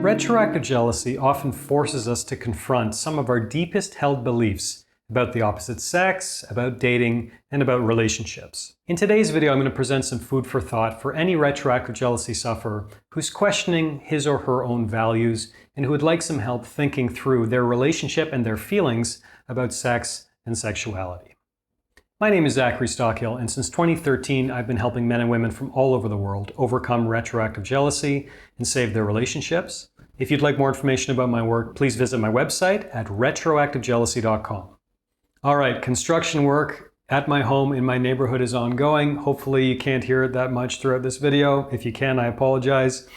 Retroactive jealousy often forces us to confront some of our deepest held beliefs about the opposite sex, about dating, and about relationships. In today's video, I'm going to present some food for thought for any retroactive jealousy sufferer who's questioning his or her own values and who would like some help thinking through their relationship and their feelings about sex and sexuality. My name is Zachary Stockill, and since 2013, I've been helping men and women from all over the world overcome retroactive jealousy and save their relationships. If you'd like more information about my work, please visit my website at retroactivejealousy.com. All right, construction work at my home in my neighborhood is ongoing. Hopefully you can't hear it that much throughout this video. If you can, I apologize.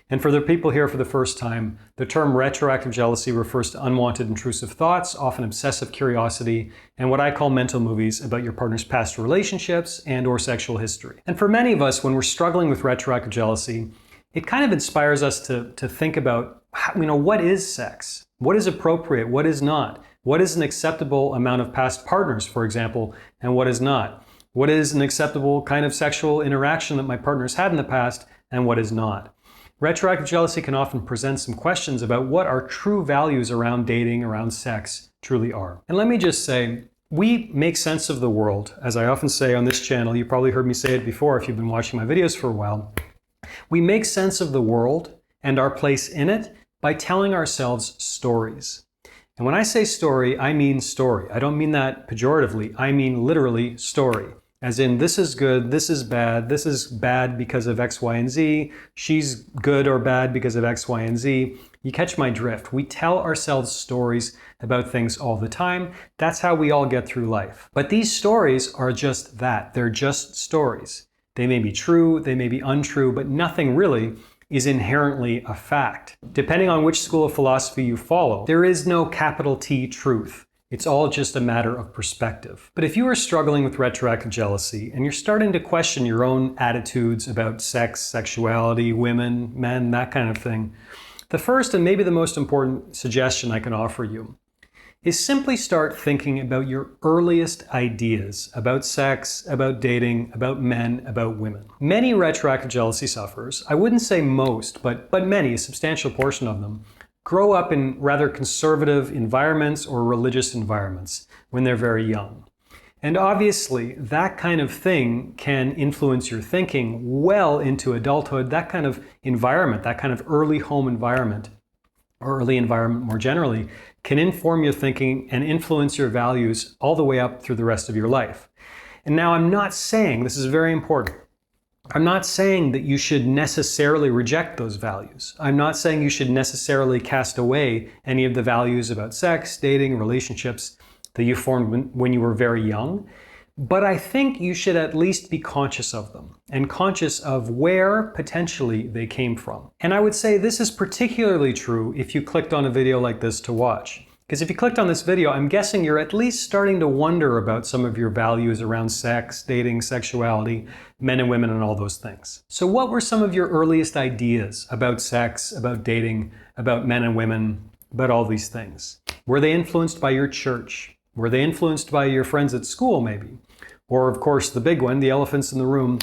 And for the people here for the first time, the term retroactive jealousy refers to unwanted intrusive thoughts, often obsessive curiosity, and what I call mental movies about your partner's past relationships and or sexual history. And for many of us, when we're struggling with retroactive jealousy, it kind of inspires us to think about, what is sex? What is appropriate? What is not? What is an acceptable amount of past partners, for example, and what is not? What is an acceptable kind of sexual interaction that my partner's had in the past, and what is not? Retroactive jealousy can often present some questions about what our true values around dating, around sex, truly are. And let me just say, we make sense of the world. As I often say on this channel, you probably heard me say it before if you've been watching my videos for a while. We make sense of the world and our place in it by telling ourselves stories. And when I say story, I mean story. I don't mean that pejoratively. I mean literally story. As in, this is good, this is bad because of X, Y, and Z. She's good or bad because of X, Y, and Z. You catch my drift. We tell ourselves stories about things all the time. That's how we all get through life. But these stories are just that. They're just stories. They may be true, they may be untrue, but nothing really is inherently a fact. Depending on which school of philosophy you follow, there is no capital T truth. It's all just a matter of perspective. But if you are struggling with retroactive jealousy and you're starting to question your own attitudes about sex, sexuality, women, men, that kind of thing, the first and maybe the most important suggestion I can offer you is simply start thinking about your earliest ideas about sex, about dating, about men, about women. Many retroactive jealousy sufferers, I wouldn't say most, but many, a substantial portion of them, grow up in rather conservative environments or religious environments when they're very young. And obviously, that kind of thing can influence your thinking well into adulthood. That kind of environment, that kind of early home environment, or early environment more generally, can inform your thinking and influence your values all the way up through the rest of your life. And now I'm not saying, this is very important, I'm not saying that you should necessarily reject those values. I'm not saying you should necessarily cast away any of the values about sex, dating, relationships that you formed when you were very young. But I think you should at least be conscious of them and conscious of where potentially they came from. And I would say this is particularly true if you clicked on a video like this to watch. Because if you clicked on this video, I'm guessing you're at least starting to wonder about some of your values around sex, dating, sexuality, men and women, and all those things. So what were some of your earliest ideas about sex, about dating, about men and women, about all these things? Were they influenced by your church? Were they influenced by your friends at school, maybe? Or, of course, the big one, the elephants in the room,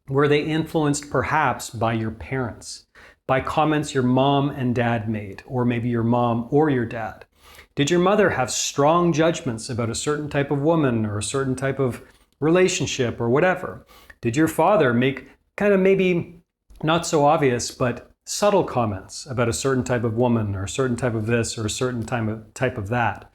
were they influenced perhaps by your parents, by comments your mom and dad made, or maybe your mom or your dad? Did your mother have strong judgments about a certain type of woman or a certain type of relationship or whatever? Did your father make kind of maybe not so obvious, but subtle comments about a certain type of woman or a certain type of this or a certain type of that?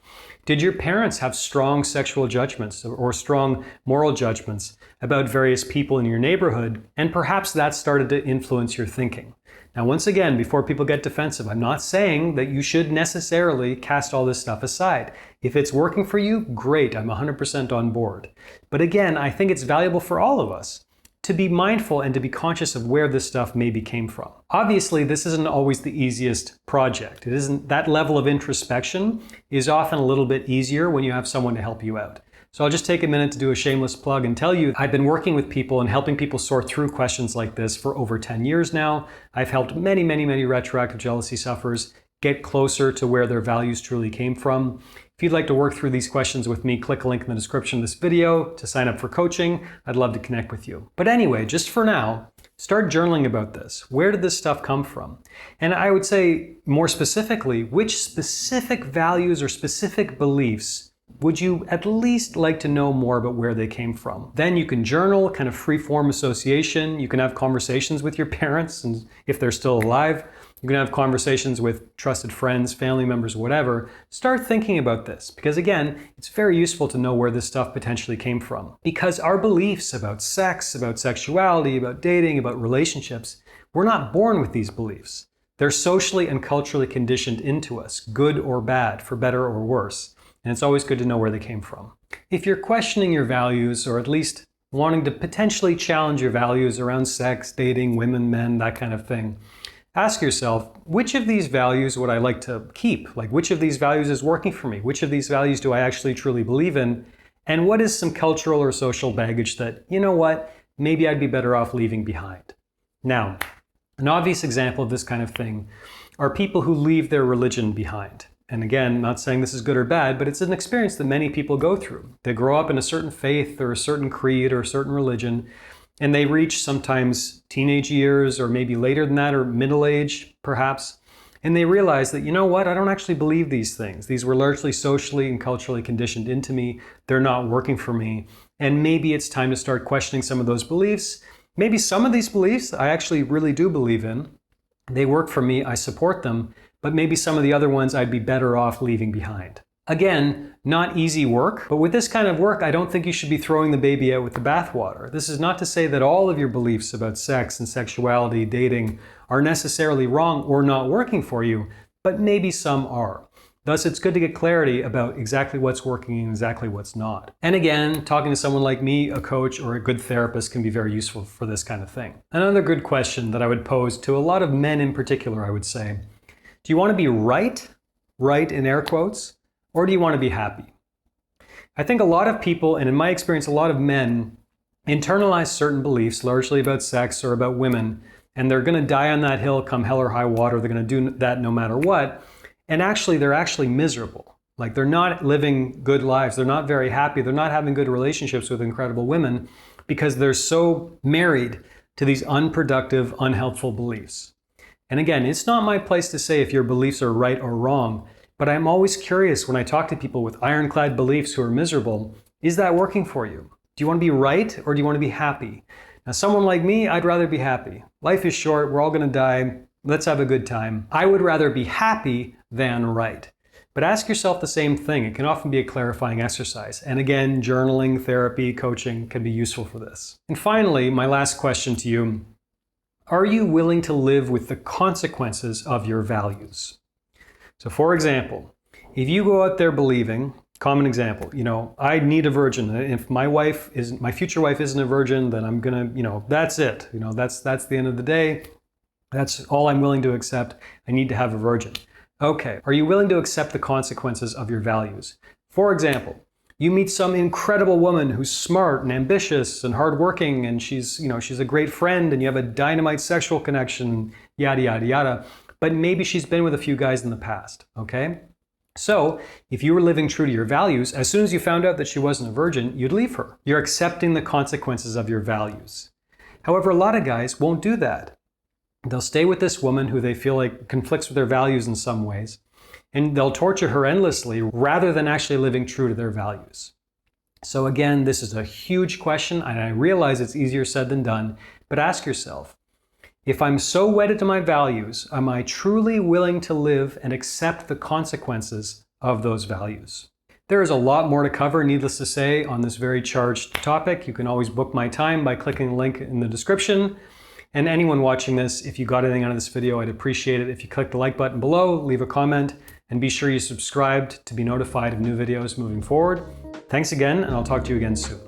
Did your parents have strong sexual judgments or strong moral judgments about various people in your neighborhood? And perhaps that started to influence your thinking. Now, once again, before people get defensive, I'm not saying that you should necessarily cast all this stuff aside. If it's working for you, great, I'm 100% on board. But again, I think it's valuable for all of us to be mindful and to be conscious of where this stuff maybe came from. Obviously, this isn't always the easiest project. It isn't, that level of introspection is often a little bit easier when you have someone to help you out. So I'll just take a minute to do a shameless plug and tell you I've been working with people and helping people sort through questions like this for over 10 years now. I've helped many retroactive jealousy sufferers get closer to where their values truly came from. If you'd like to work through these questions with me, click a link in the description of this video to sign up for coaching. I'd love to connect with you. But anyway, just for now, start journaling about this. Where did this stuff come from? And I would say more specifically, which specific values or specific beliefs would you at least like to know more about where they came from? Then you can journal, kind of free-form association. You can have conversations with your parents, and if they're still alive. You can have conversations with trusted friends, family members, whatever. Start thinking about this, because again, it's very useful to know where this stuff potentially came from. Because our beliefs about sex, about sexuality, about dating, about relationships, we're not born with these beliefs. They're socially and culturally conditioned into us, good or bad, for better or worse. And it's always good to know where they came from. If you're questioning your values, or at least wanting to potentially challenge your values around sex, dating, women, men, that kind of thing, ask yourself, which of these values would I like to keep? Like, which of these values is working for me? Which of these values do I actually truly believe in? And what is some cultural or social baggage that, you know what, maybe I'd be better off leaving behind? Now, an obvious example of this kind of thing are people who leave their religion behind. And again, not saying this is good or bad, but it's an experience that many people go through. They grow up in a certain faith or a certain creed or a certain religion, and they reach sometimes teenage years or maybe later than that, or middle age perhaps, and they realize that, you know what, I don't actually believe these things. These were largely socially and culturally conditioned into me. They're not working for me. And maybe it's time to start questioning some of those beliefs. Maybe some of these beliefs I actually really do believe in. They work for me, I support them, but maybe some of the other ones I'd be better off leaving behind. Again, not easy work, but with this kind of work, I don't think you should be throwing the baby out with the bathwater. This is not to say that all of your beliefs about sex and sexuality, dating, are necessarily wrong or not working for you, but maybe some are. Thus, it's good to get clarity about exactly what's working and exactly what's not. And again, talking to someone like me, a coach, or a good therapist can be very useful for this kind of thing. Another good question that I would pose to a lot of men in particular, I would say, do you want to be right in air quotes, or do you want to be happy? I think a lot of people, and in my experience, a lot of men, internalize certain beliefs, largely about sex or about women, and they're going to die on that hill come hell or high water. They're going to do that no matter what. And actually, they're actually miserable. Like, they're not living good lives. They're not very happy. They're not having good relationships with incredible women because they're so married to these unproductive, unhelpful beliefs. And again, it's not my place to say if your beliefs are right or wrong, but I'm always curious when I talk to people with ironclad beliefs who are miserable, is that working for you? Do you want to be right or do you want to be happy? Now, someone like me, I'd rather be happy. Life is short, we're all going to die, let's have a good time. I would rather be happy than right. But ask yourself the same thing. It can often be a clarifying exercise. And again, journaling, therapy, coaching can be useful for this. And finally, my last question to you, are you willing to live with the consequences of your values? So for example, if you go out there believing, common example, I need a virgin. If my future wife isn't a virgin, then I'm gonna, that's it. That's the end of the day. That's all I'm willing to accept. I need to have a virgin. Okay, are you willing to accept the consequences of your values? For example, you meet some incredible woman who's smart and ambitious and hardworking, and she's a great friend, and you have a dynamite sexual connection, yada, yada, yada. But maybe she's been with a few guys in the past, okay? So if you were living true to your values, as soon as you found out that she wasn't a virgin, you'd leave her. You're accepting the consequences of your values. However, a lot of guys won't do that. They'll stay with this woman who they feel like conflicts with their values in some ways, and they'll torture her endlessly rather than actually living true to their values. So again, this is a huge question, and I realize it's easier said than done, but ask yourself, if I'm so wedded to my values, am I truly willing to live and accept the consequences of those values? There is a lot more to cover, needless to say, on this very charged topic. You can always book my time by clicking the link in the description. And anyone watching this, if you got anything out of this video, I'd appreciate it if you click the like button below, leave a comment, and be sure you subscribed to be notified of new videos moving forward. Thanks again, and I'll talk to you again soon.